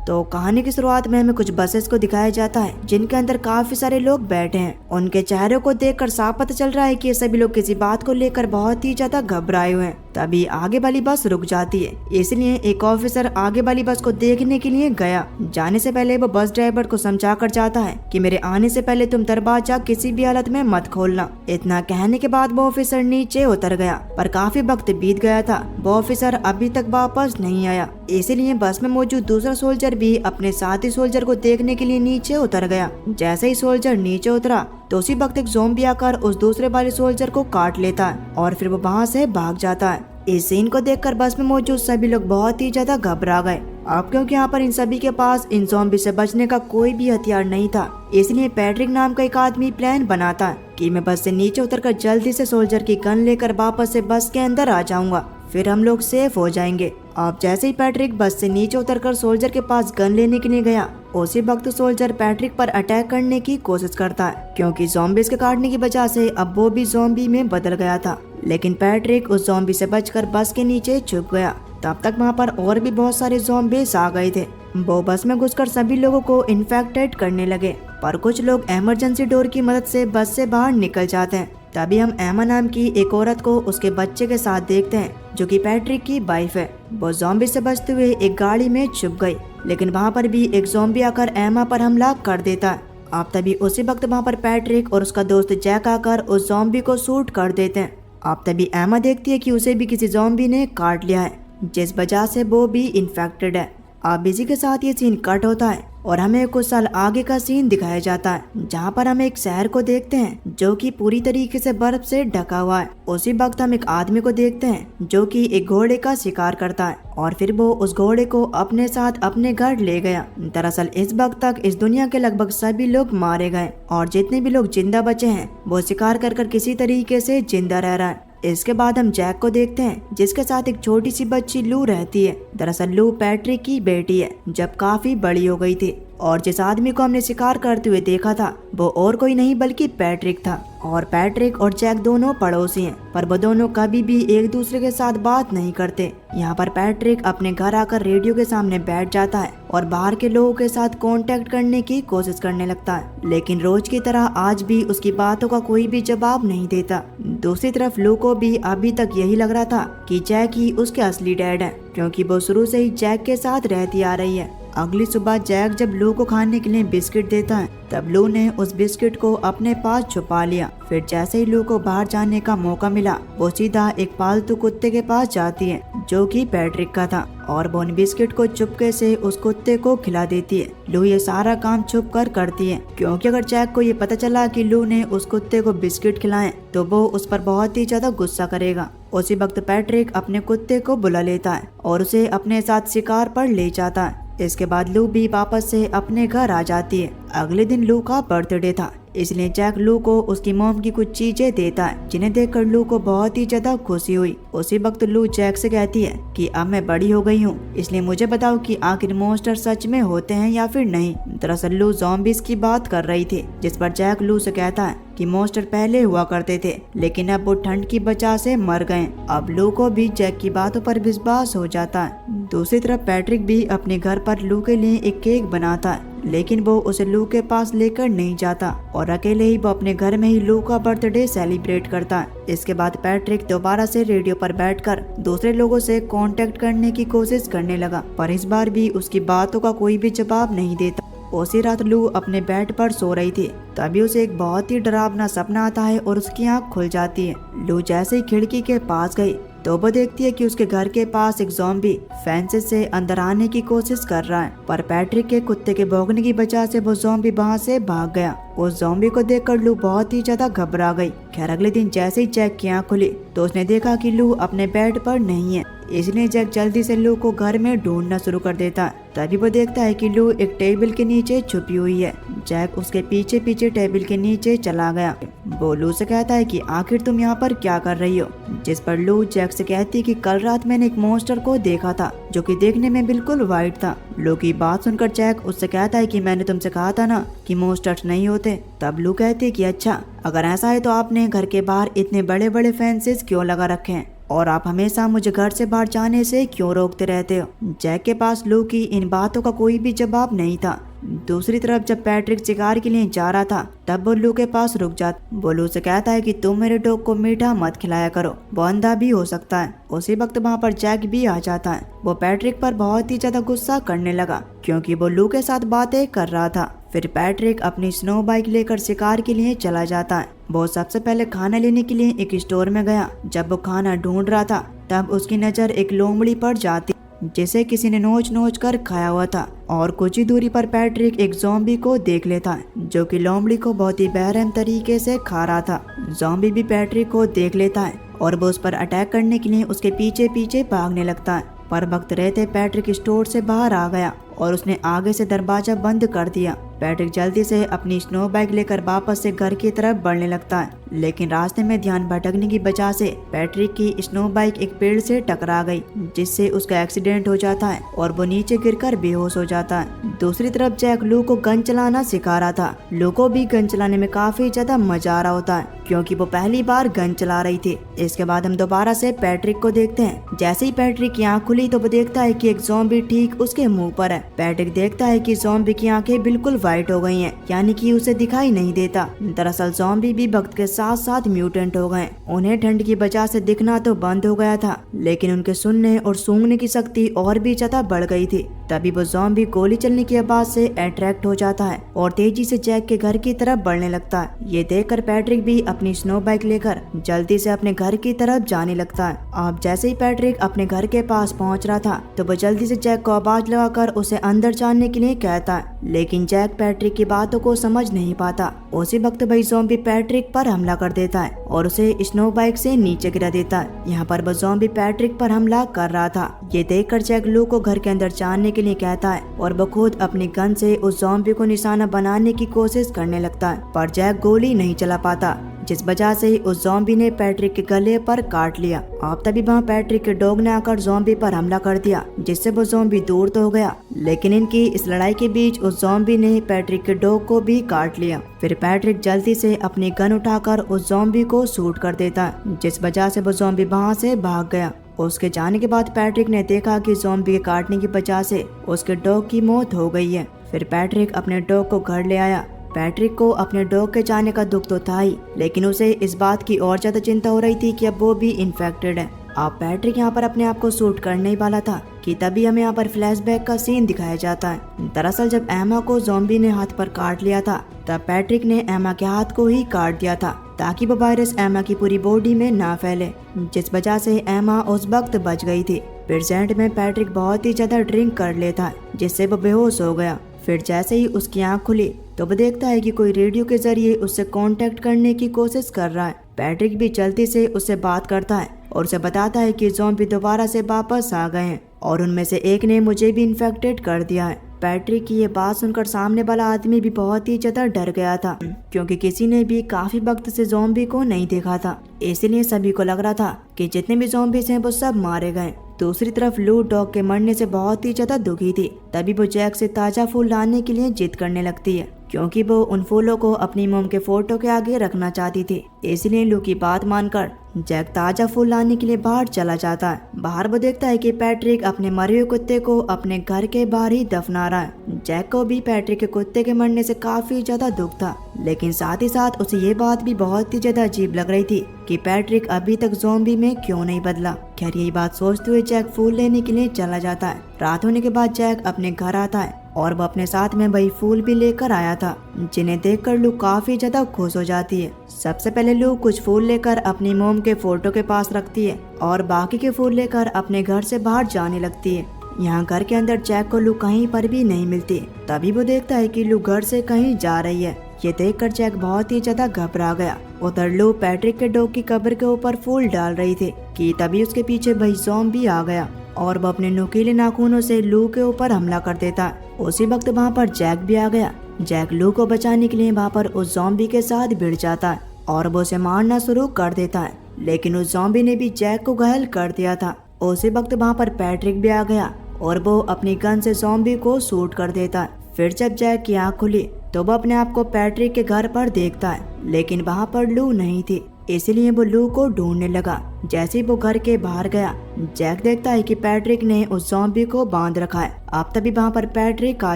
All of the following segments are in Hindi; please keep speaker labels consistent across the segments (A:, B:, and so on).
A: तो कहानी की शुरुआत में हमें कुछ बसेस को दिखाया जाता है जिनके अंदर काफी सारे लोग बैठे हैं। उनके चेहरों को देखकर साफ पता चल रहा है कि ये सभी लोग किसी बात को लेकर बहुत ही ज्यादा घबराए हुए हैं। तभी आगे वाली बस रुक जाती है, इसलिए एक ऑफिसर आगे वाली बस को देखने के लिए गया। जाने से पहले वो बस ड्राइवर को समझा कर जाता है कि मेरे आने से पहले तुम दरवाजा किसी भी हालत में मत खोलना। इतना कहने के बाद वो ऑफिसर नीचे उतर गया, पर काफी वक्त बीत गया था। वो ऑफिसर अभी तक वापस नहीं आया, इसीलिए बस में मौजूद दूसरा सोल्जर भी अपने साथी सोल्जर को देखने के लिए नीचे उतर गया। जैसे ही सोल्जर नीचे उतरा तो उसी वक्त एक ज़ॉम्बी आकर उस दूसरे वाले सोल्जर को काट लेता है और फिर वो वहाँ से भाग जाता है। इस सीन को देखकर बस में मौजूद सभी लोग बहुत ही ज्यादा घबरा गए। अब क्योंकि यहाँ पर इन सभी के पास इन ज़ॉम्बी से बचने का कोई भी हथियार नहीं था, इसलिए पैट्रिक नाम का एक आदमी प्लान बनाता है कि मैं बस से नीचे उतरकर जल्दी से सोल्जर की गन लेकर वापस से बस के अंदर आ जाऊंगा, फिर हम लोग सेफ हो जाएंगे। अब जैसे ही पैट्रिक बस से नीचे उतरकर सोल्जर के पास गन लेने के लिए गया, उसी वक्त सोल्जर पैट्रिक पर अटैक करने की कोशिश करता है, क्योंकि ज़ॉम्बीज़ के काटने की वजह से अब वो भी ज़ॉम्बी में बदल गया था। लेकिन पैट्रिक उस ज़ॉम्बी से बचकर बस के नीचे छुप गया। तब तक वहाँ पर और भी बहुत सारे ज़ॉम्बीज़ आ गए थे। वो बस में घुसकर सभी लोगों को इन्फेक्टेड करने लगे, पर कुछ लोग इमरजेंसी डोर की मदद से बस से बाहर निकल जाते हैं। तभी हम एमा नाम की एक औरत को उसके बच्चे के साथ देखते हैं, जो कि पैट्रिक की वाइफ है। वो ज़ॉम्बी से बचते हुए एक गाड़ी में छुप गई, लेकिन वहाँ पर भी एक ज़ॉम्बी आकर एमा पर हमला कर देता है। अब तभी उसी वक्त वहाँ पर पैट्रिक और उसका दोस्त जैक आकर उस ज़ॉम्बी को शूट कर देते हैं। अब तभी एमा देखती है कि उसे भी किसी ज़ॉम्बी ने काट लिया है, जिस वजह से वो भी इन्फेक्टेड है। अब इसी के साथ ये सीन कट होता है और हमें कुछ साल आगे का सीन दिखाया जाता है, जहाँ पर हम एक शहर को देखते हैं जो कि पूरी तरीके से बर्फ से ढका हुआ है। उसी वक्त हम एक आदमी को देखते हैं जो कि एक घोड़े का शिकार करता है और फिर वो उस घोड़े को अपने साथ अपने घर ले गया। दरअसल इस वक्त तक इस दुनिया के लगभग सभी लोग मारे गए और जितने भी लोग जिंदा बचे हैं वो शिकार कर कर किसी तरीके से जिंदा रह रहा है। इसके बाद हम जैक को देखते हैं, जिसके साथ एक छोटी सी बच्ची लू रहती है। दरअसल लू पैट्रिक की बेटी है, जब काफी बड़ी हो गई थी, और जिस आदमी को हमने शिकार करते हुए देखा था वो और कोई नहीं बल्कि पैट्रिक था। और पैट्रिक और जैक दोनों पड़ोसी हैं, पर वो दोनों कभी भी एक दूसरे के साथ बात नहीं करते। यहाँ पर पैट्रिक अपने घर आकर रेडियो के सामने बैठ जाता है और बाहर के लोगों के साथ कांटेक्ट करने की कोशिश करने लगता है, लेकिन रोज की तरह आज भी उसकी बातों का कोई भी जवाब नहीं देता। दूसरी तरफ लू को भी अभी तक यही लग रहा था कि जैक ही उसके असली डैड है, क्योंकि वो शुरू से ही जैक के साथ रहती आ रही है। अगली सुबह जैक जब लू को खाने के लिए बिस्किट देता है, तब लू ने उस बिस्किट को अपने पास छुपा लिया। फिर जैसे ही लू को बाहर जाने का मौका मिला, वो सीधा एक पालतू कुत्ते के पास जाती है जो कि पैट्रिक का था, और वो उन बिस्किट को चुपके से उस कुत्ते को खिला देती है। लू ये सारा काम छुप कर करती है, क्योंकि अगर जैक को ये पता चला कि लू ने उस कुत्ते को बिस्किट खिलाए तो वो उस पर बहुत ही ज्यादा गुस्सा करेगा। उसी वक्त पैट्रिक अपने कुत्ते को बुला लेता है और उसे अपने साथ शिकार पर ले जाता है। इसके बाद लू भी वापस से अपने घर आ जाती है। अगले दिन लू का बर्थडे था, इसलिए जैक लू को उसकी मॉम की कुछ चीजें देता है, जिन्हें देखकर लू को बहुत ही ज्यादा खुशी हुई। उसी वक्त लू जैक से कहती है कि अब मैं बड़ी हो गई हूँ, इसलिए मुझे बताओ कि आखिर मॉन्स्टर सच में होते हैं या फिर नहीं। दरअसल लू ज़ॉम्बीज़ की बात कर रही थी, जिस पर जैक लू से कहता है कि मॉन्स्टर पहले हुआ करते थे, लेकिन अब वो ठंड की वजह से मर गए। अब लू को भी जैक की बातों पर विश्वास हो जाता है। दूसरी तरफ पैट्रिक भी अपने घर पर लू के लिए एक केक बनाता है, लेकिन वो उसे लू के पास लेकर नहीं जाता और अकेले ही वो अपने घर में ही लू का बर्थडे सेलिब्रेट करता है। इसके बाद पैट्रिक दोबारा से रेडियो पर बैठकर दूसरे लोगों से कांटेक्ट करने की कोशिश करने लगा, पर इस बार भी उसकी बातों का कोई भी जवाब नहीं देता। उसी रात लू अपने बेड पर सो रही थी, तभी उसे एक बहुत ही डरावना सपना आता है और उसकी आंख खुल जाती है। लू जैसे ही खिड़की के पास गई तो वो देखती है कि उसके घर के पास एक ज़ॉम्बी फेंसेस से अंदर आने की कोशिश कर रहा है, पर पैट्रिक के कुत्ते के भौंकने की वजह से वो ज़ॉम्बी वहाँ से भाग गया। उस ज़ॉम्बी को देखकर लू बहुत ही ज्यादा घबरा गई। खैर अगले दिन जैसे ही जैक की आंख खुली तो उसने देखा कि लू अपने बेड पर नहीं है, इसलिए जैक जल्दी से लू को घर में ढूंढना शुरू कर देता है। तभी वो देखता है कि लू एक टेबल के नीचे छुपी हुई है। जैक उसके पीछे पीछे टेबल के नीचे चला गया। वो लू से कहता है कि आखिर तुम यहाँ पर क्या कर रही हो, जिस पर लू जैक से कहती है कि कल रात मैंने एक मॉन्स्टर को देखा था जो कि देखने में बिल्कुल वाइट था। लू की बात सुनकर जैक उससे कहता है कि मैंने तुमसे कहा था ना कि मॉन्स्टर्स नहीं होते। तब लू कहती है कि अच्छा, अगर ऐसा है तो आपने घर के बाहर इतने बड़े बड़े फेंसेस क्यों लगा रखे हैं। और आप हमेशा मुझे घर से बाहर जाने से क्यों रोकते रहते हो। जैक के पास लू की इन बातों का कोई भी जवाब नहीं था। दूसरी तरफ जब पैट्रिक शिकार के लिए जा रहा था तब वो लू के पास रुक जाता। वो लू से कहता है कि तुम मेरे डॉग को मीठा मत खिलाया करो, वो अंधा भी हो सकता है। उसी वक्त वहाँ पर जैक भी आ जाता है। वो पैट्रिक पर बहुत ही ज्यादा गुस्सा करने लगा क्योंकि वो लू के साथ बातें कर रहा था। फिर पैट्रिक अपनी स्नो बाइक लेकर शिकार के लिए चला जाता है। वो सबसे पहले खाना लेने के लिए एक स्टोर में गया। जब वो खाना ढूंढ रहा था तब उसकी नजर एक लोमड़ी पर जाती जिसे किसी ने नोच नोच कर खाया हुआ था। और कुछ ही दूरी पर पैट्रिक एक ज़ॉम्बी को देख लेता है जो कि लोमड़ी को बहुत ही बेरहम तरीके से खा रहा था। ज़ॉम्बी भी पैट्रिक को देख लेता है और वो उस पर अटैक करने के लिए उसके पीछे पीछे भागने लगता है। पर वक्त रहते पैट्रिक स्टोर से बाहर आ गया और उसने आगे से दरवाजा बंद कर दिया। पैट्रिक जल्दी से अपनी स्नो बाइक लेकर वापस से घर की तरफ बढ़ने लगता है, लेकिन रास्ते में ध्यान भटकने की वजह से पैट्रिक की स्नो बाइक एक पेड़ से टकरा गई जिससे उसका एक्सीडेंट हो जाता है और वो नीचे गिरकर बेहोश हो जाता है। दूसरी तरफ जैक लू को गन चलाना सिखा रहा था। लू को भी गन चलाने में काफी ज्यादा मजा आ रहा होता है क्योंकि वो पहली बार गन चला रही थी। इसके बाद हम दोबारा से पैट्रिक को देखते हैं। जैसे ही पैट्रिक की आँख खुली तो वो देखता है कि एक ज़ॉम्बी ठीक उसके मुंह पर है। पैट्रिक देखता है कि ज़ॉम्बी की आंखें बिल्कुल वाइट हो गई हैं, यानी कि उसे दिखाई नहीं देता। दरअसल ज़ॉम्बी भी वक्त के साथ साथ म्यूटेंट हो गए। उन्हें ठंड की वजह से दिखना तो बंद हो गया था, लेकिन उनके सुनने और सूंघने की शक्ति और भी ज्यादा बढ़ गई थी। तभी वो ज़ॉम्बी गोली चलने की आवाज से अट्रैक्ट हो जाता है और तेजी से जैक के घर की तरफ बढ़ने लगता है। ये देखकर पैट्रिक भी अपनी स्नो बाइक लेकर जल्दी से अपने घर की तरफ जाने लगता है। अब जैसे ही पैट्रिक अपने घर के पास पहुंच रहा था तो वो जल्दी से जैक को आवाज लगाकर उसे अंदर जाने के लिए कहता है, लेकिन जैक पैट्रिक की बातों को समझ नहीं पाता। उसी वक्त वही ज़ॉम्बी पैट्रिक पर हमला कर देता है और उसे स्नो बाइक से नीचे गिरा देता है। यहाँ पर वो ज़ॉम्बी पैट्रिक पर हमला कर रहा था। ये देखकर जैक लू को घर के अंदर जाने के लिए कहता है और वो खुद अपनी गन से उस ज़ॉम्बी को निशाना बनाने की कोशिश करने लगता है, पर जैक गोली नहीं चला पाता, जिस वजह से उस ज़ॉम्बी ने पैट्रिक के गले पर काट लिया। अब तभी वहाँ पैट्रिक के डॉग ने आकर ज़ॉम्बी पर हमला कर दिया, जिससे वो ज़ॉम्बी दूर तो हो गया, लेकिन इनकी इस लड़ाई के बीच उस ज़ॉम्बी ने पैट्रिक के डॉग को भी काट लिया। फिर पैट्रिक जल्दी से अपनी गन उठाकर उस ज़ॉम्बी को शूट कर देता है, जिस वजह से वो ज़ॉम्बी वहाँ से भाग गया। उसके जाने के बाद पैट्रिक ने देखा कि ज़ॉम्बी के काटने की वजह से उसके डॉग की मौत हो गई है। फिर पैट्रिक अपने डॉग को घर ले आया। पैट्रिक को अपने डॉग के जाने का दुख तो था ही, लेकिन उसे इस बात की और ज्यादा चिंता हो रही थी कि अब वो भी इन्फेक्टेड है। अब पैट्रिक यहाँ पर अपने आप को शूट करने ही वाला था कि तभी हमें यहाँ पर फ्लैशबैक का सीन दिखाया जाता है। दरअसल जब एमा को ज़ॉम्बी ने हाथ पर काट लिया था तब पैट्रिक ने एमा के हाथ को ही काट दिया था ताकि वो वायरस एमा की पूरी बॉडी में ना फैले, जिस वजह से एमा उस वक्त बच गई थी। प्रेजेंट में पैट्रिक बहुत ही ज्यादा ड्रिंक कर लेता है, जिससे वो बेहोश हो गया। फिर जैसे ही उसकी आँख खुली तो वो देखता है कि कोई रेडियो के जरिए उससे कांटेक्ट करने की कोशिश कर रहा है। पैट्रिक भी जल्दी से उससे बात करता है और उसे बताता है कि ज़ॉम्बी दोबारा से वापस आ गए हैं और उनमें से एक ने मुझे भी इन्फेक्टेड कर दिया है। पैट्रिक की ये बात सुनकर सामने वाला आदमी भी बहुत ही ज्यादा डर गया था, क्योंकि किसी ने भी काफी वक्त से ज़ॉम्बी को नहीं देखा था। इसलिए सभी को लग रहा था कि जितने भी ज़ॉम्बीज़ हैं वो सब मारे गए। दूसरी तरफ लू डॉग के मरने से बहुत ही ज्यादा दुखी थी। तभी वो जैक से ताजा फूल लाने के लिए जिद करने लगती है, क्योंकि वो उन फूलों को अपनी मोम के फोटो के आगे रखना चाहती थी। इसलिए लू की बात मानकर जैक ताजा फूल लाने के लिए बाहर चला जाता है। बाहर वो देखता है कि पैट्रिक अपने मरे हुए कुत्ते को अपने घर के बाहर ही दफना रहा है। जैक को भी पैट्रिक के कुत्ते के मरने से काफी ज्यादा दुख था, लेकिन साथ ही साथ उसे ये बात भी बहुत ही ज्यादा अजीब लग रही थी कि पैट्रिक अभी तक ज़ॉम्बी में क्यों नहीं बदला। खैर यही बात सोचते हुए जैक फूल लेने के लिए चला जाता है। रात होने के बाद जैक अपने घर आता है और वो अपने साथ में वही फूल भी लेकर आया था, जिन्हें देखकर लू काफी ज्यादा खुश हो जाती है। सबसे पहले लू कुछ फूल लेकर अपनी मोम के फोटो के पास रखती है और बाकी के फूल लेकर अपने घर से बाहर जाने लगती है। यहाँ घर के अंदर जैक को लू कहीं पर भी नहीं मिलती। तभी वो देखता है कि लू घर से कहीं जा रही है। ये देखकर जैक बहुत ही ज्यादा घबरा गया। उधर लू पैट्रिक के डॉग की कब्र के ऊपर फूल डाल रही थी कि तभी उसके पीछे वही ज़ॉम्बी आ गया और वो अपने नुकीले नाखूनों से लू के ऊपर हमला कर देता। उसी वक्त वहाँ पर जैक भी आ गया। जैक लू को बचाने के लिए वहाँ पर उस ज़ॉम्बी के साथ भिड़ जाता है और वो उसे मारना शुरू कर देता है, लेकिन उस ज़ॉम्बी ने भी जैक को घायल कर दिया था। उसी वक्त वहाँ पर पैट्रिक भी आ गया और वो अपनी गन से ज़ॉम्बी को शूट कर देता है। फिर जब जैक की आँख खुली तो वो अपने आप को पैट्रिक के घर पर देखता है, लेकिन वहाँ पर लू नहीं थी। इसलिए वो लू को ढूंढने लगा। जैसे ही वो घर के बाहर गया, जैक देखता है कि पैट्रिक ने उस ज़ॉम्बी को बांध रखा है। अब तभी वहाँ पर पैट्रिक आ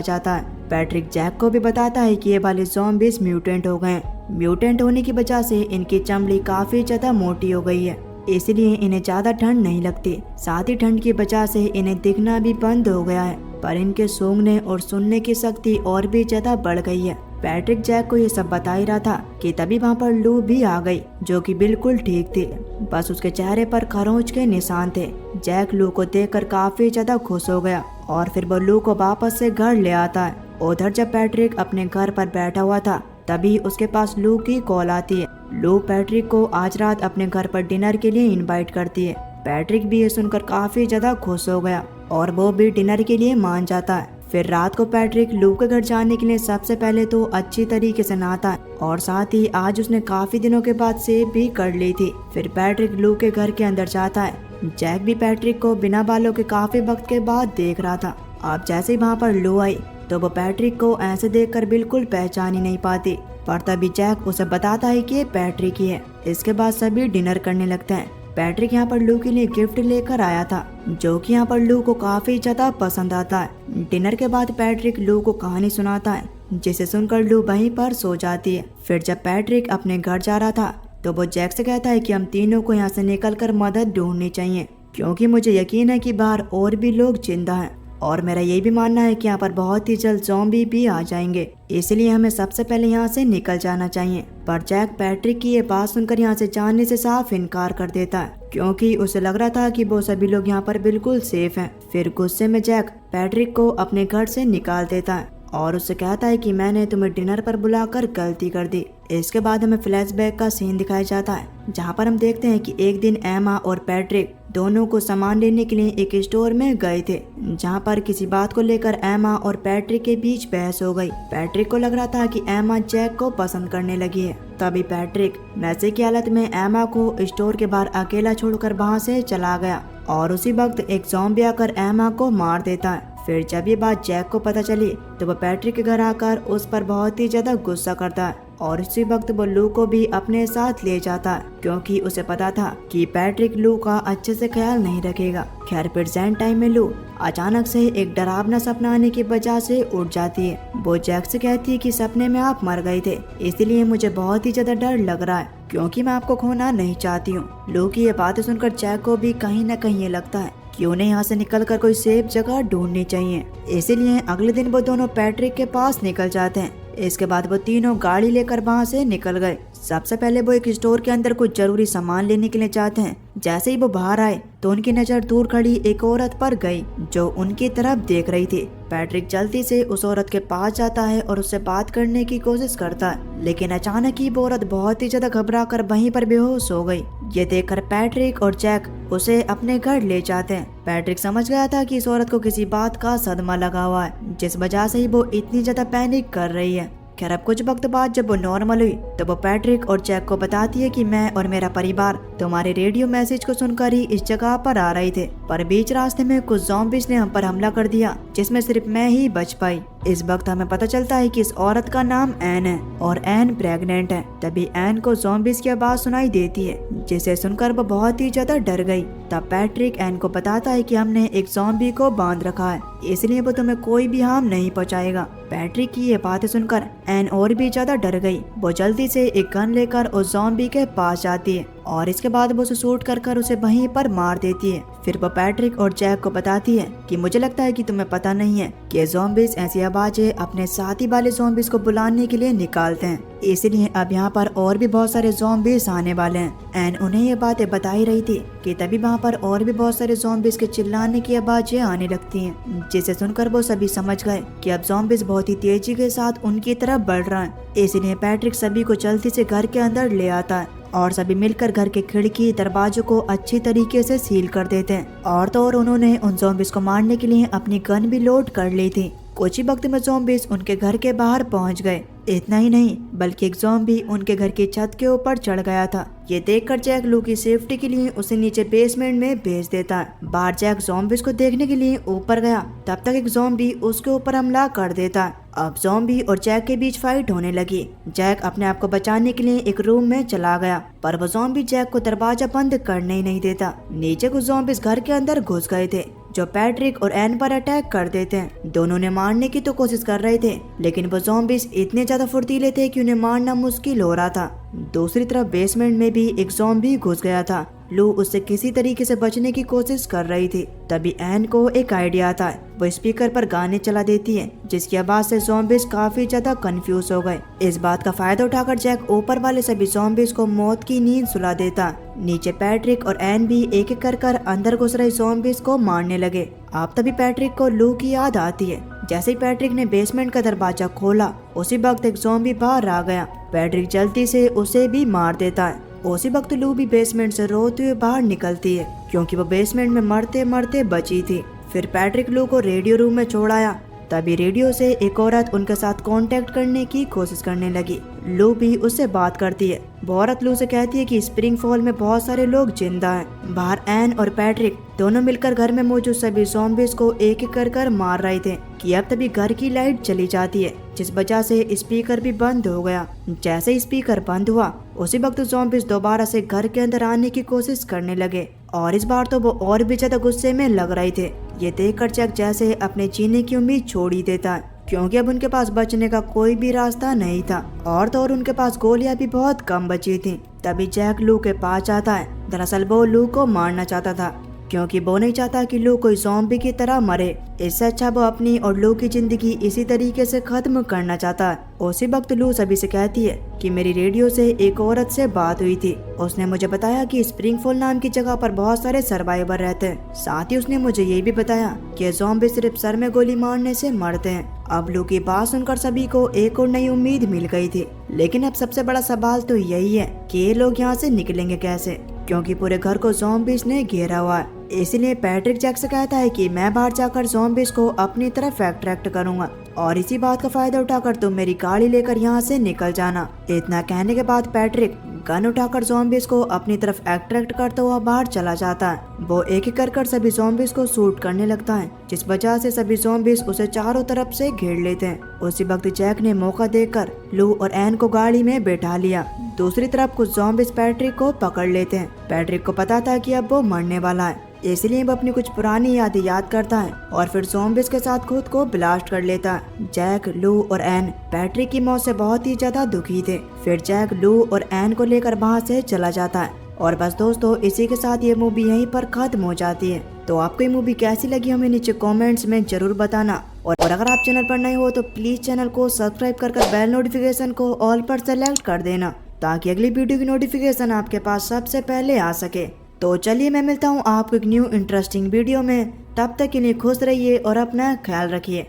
A: जाता है। पैट्रिक जैक को भी बताता है कि ये वाले ज़ॉम्बीज म्यूटेंट हो गए हैं। म्यूटेंट होने की वजह से इनकी चमड़ी काफी ज्यादा मोटी हो गई है, इसलिए इन्हें ज्यादा ठंड नहीं लगती। साथ ही ठंड की वजह से इन्हें दिखना भी बंद हो गया है, पर इनके सूंघने और सुनने की शक्ति और भी ज्यादा बढ़ गई है। पैट्रिक जैक को ये सब बता ही रहा था कि तभी वहाँ पर लू भी आ गई, जो कि बिल्कुल ठीक थी। बस उसके चेहरे पर खरोंच के निशान थे। जैक लू को देखकर काफी ज्यादा खुश हो गया और फिर वो लू को वापस से घर ले आता है। उधर जब पैट्रिक अपने घर पर बैठा हुआ था, तभी उसके पास लू की कॉल आती है। लू पैट्रिक को आज रात अपने घर पर डिनर के लिए इनवाइट करती है। पैट्रिक भी ये सुनकर काफी ज्यादा खुश हो गया और वो भी डिनर के लिए मान जाता है। फिर रात को पैट्रिक लू के घर जाने के लिए सबसे पहले तो अच्छी तरीके से नहाता है और साथ ही आज उसने काफी दिनों के बाद सेव भी कर ली थी। फिर पैट्रिक लू के घर के अंदर जाता है। जैक भी पैट्रिक को बिना बालों के काफी वक्त के बाद देख रहा था। अब जैसे ही वहाँ पर लू आई तो वो पैट्रिक को ऐसे देखकर बिल्कुल पहचान ही नहीं पाती, पर तभी जैक उसे बताता है कि ये पैट्रिक ही है। इसके बाद सभी डिनर करने लगते हैं। पैट्रिक यहाँ पर लू के लिए गिफ्ट लेकर आया था, जो कि यहाँ पर लू को काफी ज्यादा पसंद आता है। डिनर के बाद पैट्रिक लू को कहानी सुनाता है, जिसे सुनकर लू वहीं पर सो जाती है। फिर जब पैट्रिक अपने घर जा रहा था तो वो जैक से कहता है कि हम तीनों को यहाँ से निकलकर मदद ढूंढनी चाहिए, क्योंकि मुझे यकीन है कि बाहर और भी लोग जिंदा हैं और मेरा ये भी मानना है कि यहाँ पर बहुत ही जल्द ज़ॉम्बी भी आ जाएंगे, इसलिए हमें सबसे पहले यहाँ से निकल जाना चाहिए। पर जैक पैट्रिक की ये बात सुनकर यहाँ से जाने से साफ इनकार कर देता है, क्योंकि उसे लग रहा था कि वो सभी लोग यहाँ पर बिल्कुल सेफ हैं। फिर गुस्से में जैक पैट्रिक को अपने घर से निकाल देता है और उससे कहता है कि मैंने तुम्हें डिनर पर बुलाकर गलती कर दी। इसके बाद हमें फ्लैशबैक का सीन दिखाया जाता है, जहाँ पर हम देखते हैं कि एक दिन एमा और पैट्रिक दोनों को सामान लेने के लिए एक स्टोर में गए थे, जहाँ पर किसी बात को लेकर एमा और पैट्रिक के बीच बहस हो गई। पैट्रिक को लग रहा था कि एमा जैक को पसंद करने लगी है। तभी पैट्रिक नशे की हालत में एमा को स्टोर के बाहर अकेला छोड़कर वहाँ से चला गया और उसी वक्त एक ज़ॉम्बी आकर एमा को मार देता है। फिर जब ये बात जैक को पता चली तो वह पैट्रिक के घर आकर उस पर बहुत ही ज्यादा गुस्सा करता है और इसी वक्त वो लू को भी अपने साथ ले जाता है, क्योंकि उसे पता था कि पैट्रिक लू का अच्छे से ख्याल नहीं रखेगा। खैर प्रेजेंट टाइम में लू अचानक से एक डरावना सपना आने की वजह से उठ जाती है। वो जैक से कहती है कि सपने में आप मर गए थे, इसलिए मुझे बहुत ही ज्यादा डर लग रहा है, क्योंकि मैं आपको खोना नहीं चाहती हूँ। लू की ये बातें सुनकर जैक को भी कहीं न कहीं ये लगता है कि उन्हें यहाँ से निकलकर कोई सेफ जगह ढूंढनी चाहिए। इसीलिए अगले दिन वो दोनों पैट्रिक के पास निकल जाते हैं। इसके बाद वो तीनों गाड़ी लेकर वहाँ से निकल गए। सबसे पहले वो एक स्टोर के अंदर कुछ जरूरी सामान लेने के लिए जाते हैं। जैसे ही वो बाहर आए तो उनकी नजर दूर खड़ी एक औरत पर गई, जो उनकी तरफ देख रही थी। पैट्रिक जल्दी से उस औरत के पास जाता है और उससे बात करने की कोशिश करता है, लेकिन अचानक ही वो औरत बहुत ही ज्यादा घबरा कर वहीं पर बेहोश हो गई। ये देखकर पैट्रिक और जैक उसे अपने घर ले जाते हैं। पैट्रिक समझ गया था कि इस औरत को किसी बात का सदमा लगा हुआ है, जिस वजह से ही वो इतनी ज्यादा पैनिक कर रही है। खैर अब कुछ वक्त बाद जब वो नॉर्मल हुई तो वो पैट्रिक और जैक को बताती है कि मैं और मेरा परिवार तुम्हारे रेडियो मैसेज को सुनकर ही इस जगह पर आ रहे थे, पर बीच रास्ते में कुछ ज़ॉम्बीज़ ने हम पर हमला कर दिया, जिसमें सिर्फ मैं ही बच पाई। इस वक्त हमें पता चलता है कि इस औरत का नाम एन है और एन प्रेग्नेंट है। तभी एन को ज़ॉम्बीज़ की आवाज सुनाई देती है, जिसे सुनकर वो बहुत ही ज्यादा डर गई। तब पैट्रिक एन को बताता है कि हमने एक ज़ॉम्बी को बांध रखा है, इसलिए वो तुम्हें कोई भी हार्म नहीं पहुंचाएगा। पैट्रिक की ये बातें सुनकर एन और भी ज्यादा डर गई। वो जल्दी से एक गन लेकर उस ज़ॉम्बी के पास जाती है और इसके बाद वो उसे शूट कर उसे वहीं पर मार देती है। फिर वो पैट्रिक और जैक को बताती है कि मुझे लगता है कि तुम्हें पता नहीं है कि ज़ॉम्बीज़ ऐसी आवाजें अपने साथी वाले ज़ॉम्बीज़ को बुलाने के लिए निकालते हैं, इसलिए अब यहाँ पर और भी बहुत सारे ज़ॉम्बीज़ आने वाले हैं। एन उन्हें ये बातें बता ही रही थी कि तभी वहाँ पर और भी बहुत सारे ज़ॉम्बीज़ के चिल्लाने की आवाजें आने लगती हैं, जिसे सुनकर वो सभी समझ गए कि अब ज़ॉम्बीज़ बहुत ही तेजी के साथ उनकी तरफ बढ़ रहा है। इसलिए पैट्रिक सभी को जल्दी से घर के अंदर ले आता है और सभी मिलकर घर के खिड़की दरवाजों को अच्छी तरीके से सील कर देते हैं। और तो और उन्होंने उन ज़ॉम्बीज़ को मारने के लिए अपनी गन भी लोड कर ली थी। कुछ ही वक्त में ज़ॉम्बीज़ उनके घर के बाहर पहुंच गए। इतना ही नहीं बल्कि एक ज़ॉम्बी उनके घर की छत के ऊपर चढ़ गया था। ये देखकर जैक लू की सेफ्टी के लिए उसे नीचे बेसमेंट में भेज देता है। बाहर जैक ज़ॉम्बीज़ को देखने के लिए ऊपर गया, तब तक एक ज़ॉम्बी उसके ऊपर हमला कर देता है। अब ज़ॉम्बी और जैक के बीच फाइट होने लगी। जैक अपने आप को बचाने के लिए एक रूम में चला गया, पर वो ज़ॉम्बी जैक को दरवाजा बंद करने ही नहीं देता। नीचे कुछ ज़ॉम्बी घर के अंदर घुस गए थे जो पैट्रिक और एन पर अटैक कर देते हैं। दोनों ने मारने की तो कोशिश कर रहे थे, लेकिन वो ज़ॉम्बीज इतने ज्यादा फुर्तीले थे कि उन्हें मारना मुश्किल हो रहा था। दूसरी तरफ बेसमेंट में भी एक ज़ॉम्बी घुस गया था। लू उससे किसी तरीके से बचने की कोशिश कर रही थी। तभी एन को एक आइडिया आता है। वो स्पीकर पर गाने चला देती है, जिसकी आवाज से ज़ॉम्बीज काफी ज्यादा कंफ्यूज हो गए। इस बात का फायदा उठाकर जैक ऊपर वाले सभी ज़ॉम्बीज को मौत की नींद सुला देता। नीचे पैट्रिक और एन भी एक एक कर अंदर घुस रहे ज़ॉम्बीज को मारने लगे। अब तभी पैट्रिक को लू की याद आती है। जैसे ही पैट्रिक ने बेसमेंट का दरवाजा खोला, उसी वक्त एक ज़ॉम्बी बाहर आ गया। पैट्रिक जल्दी से उसे भी मार देता है। उसी वक्त लू भी बेसमेंट से रोते हुए बाहर निकलती है, क्योंकि वो बेसमेंट में मरते मरते बची थी। फिर पैट्रिक लू को रेडियो रूम में छोड़ आया। तभी रेडियो से एक औरत उनके साथ कांटेक्ट करने की कोशिश करने लगी। लू भी उससे बात करती है। वो औरत लू से कहती है कि स्प्रिंग फॉल में बहुत सारे लोग जिंदा हैं। बाहर एन और पैट्रिक दोनों मिलकर घर में मौजूद सभी ज़ॉम्बीज को एक एक कर मार रहे थे कि अब तभी घर की लाइट चली जाती है, जिस वजह से स्पीकर भी बंद हो गया। जैसे ही स्पीकर बंद हुआ, उसी वक्त ज़ॉम्बीज दोबारा से घर के अंदर आने की कोशिश करने लगे, और इस बार तो वो और भी ज्यादा गुस्से में लग रहे थे। ये देखकर जैक जैसे अपने जीने की उम्मीद छोड़ ही देता है, क्योंकि अब उनके पास बचने का कोई भी रास्ता नहीं था, और तो और उनके पास गोलियां भी बहुत कम बची थी। तभी जैक लू के पास आता है। दरअसल वो लू को मारना चाहता था, क्योंकि वो नहीं चाहता कि लू कोई ज़ॉम्बी की तरह मरे। इससे अच्छा वो अपनी और लू की जिंदगी इसी तरीके से खत्म करना चाहता है। उसी वक्त लू सभी से कहती है कि मेरी रेडियो से एक औरत से बात हुई थी। उसने मुझे बताया कि स्प्रिंगफॉल नाम की जगह पर बहुत सारे सर्वाइवर रहते हैं। साथ ही उसने मुझे ये भी बताया कि ज़ॉम्बी सिर्फ सर में गोली मारने से मरते हैं। अब लू की बात सुनकर सभी को एक और नई उम्मीद मिल गई थी। लेकिन अब सबसे बड़ा सवाल तो यही है कि ये लोग यहाँ से निकलेंगे कैसे, क्योंकि पूरे घर को ज़ॉम्बीज ने घेरा हुआ है। इसलिए पैट्रिक जैक से कहता है कि मैं बाहर जाकर ज़ॉम्बीज को अपनी तरफ अट्रैक्ट करूंगा, और इसी बात का फायदा उठाकर तुम मेरी गाड़ी लेकर यहाँ से निकल जाना। इतना कहने के बाद पैट्रिक गन उठाकर ज़ॉम्बीज को अपनी तरफ अट्रैक्ट करता हुआ बाहर चला जाता है। वो एक एक कर सभी ज़ॉम्बीज को शूट करने लगता है, जिस वजह से सभी ज़ॉम्बीज उसे चारों तरफ से घेर लेते हैं। उसी वक्त जैक ने मौका देकर लू और एन को गाड़ी में बैठा लिया। दूसरी तरफ कुछ ज़ॉम्बीज पैट्रिक को पकड़ लेते हैं। पैट्रिक को पता था कि अब वो मरने वाला है, इसलिए वो अपनी कुछ पुरानी यादें याद करता है और फिर ज़ॉम्बीज के साथ खुद को ब्लास्ट कर लेता है। जैक, लू और एन पैट्रिक की मौत से बहुत ही ज्यादा दुखी थे। फिर जैक लू और एन को लेकर वहाँ से चला जाता है। और बस दोस्तों, इसी के साथ ये मूवी यहीं पर खत्म हो जाती है। तो आपको ये मूवी कैसी लगी हमें नीचे कमेंट्स में जरूर बताना। और अगर आप चैनल पर नए हो तो प्लीज चैनल को सब्सक्राइब कर बेल नोटिफिकेशन को ऑल पर सेलेक्ट कर देना, ताकि अगली वीडियो की नोटिफिकेशन आपके पास सबसे पहले आ सके। तो चलिए मैं मिलता हूँ आपको एक न्यू इंटरेस्टिंग वीडियो में। तब तक के लिए खुश रहिए और अपना ख्याल रखिए।